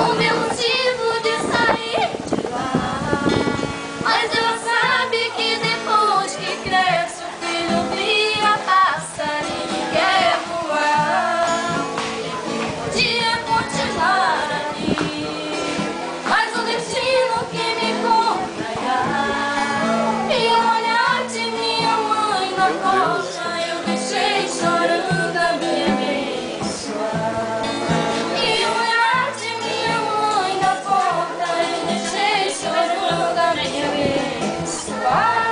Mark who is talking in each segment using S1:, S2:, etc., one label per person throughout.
S1: o meu motivo de sair de lá. Mas ela sabe que depois que cresce o filho vira passarinho e quer voar. Podia continuar ali, mas o destino que me contraria. E o olhar de minha mãe na porta eu deixei chorando a me abençoar. E o olhar de minha mãe na porta eu deixei chorando a me abençoar.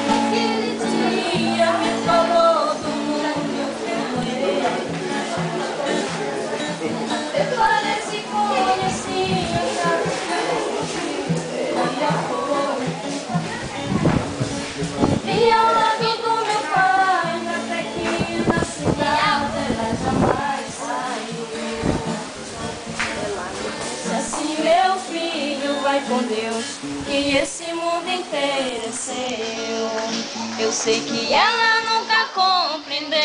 S1: Aquele dia me falou do mundo eu fui. Eu parece que conhecia e ao lado do meu pai, até que na cidade ela jamais saiu. Se assim meu filho vai com Deus, que esse mundo inteiro é seu. Eu sei que ela nunca compreendeu